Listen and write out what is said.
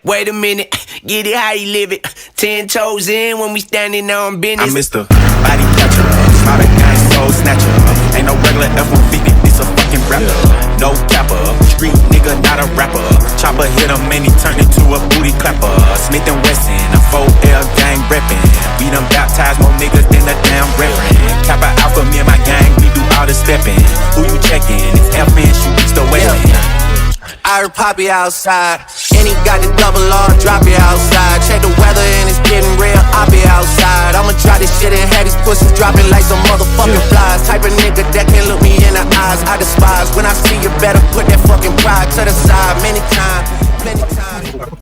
Wait a minute, get it how you live it. 10 toes in when we standing on business. I'm Mr. Body Catcher, modern gang soul snatcher. Ain't no regular F-150, this a fucking rapper. No capper, street nigga, not a rapper. Chopper hit him and he turned into a booty clapper. Smith & Wesson, a 4L gang reppin'. We done baptized more niggas than the damn reverend. Kappa Alpha, me and my gang, we do all the steppin'. Who you checkin'? It's FN, she reached the weapon. I heard Poppy outside, and he got the double R, drop it outside. Check the weather and it's getting real, I'll be outside.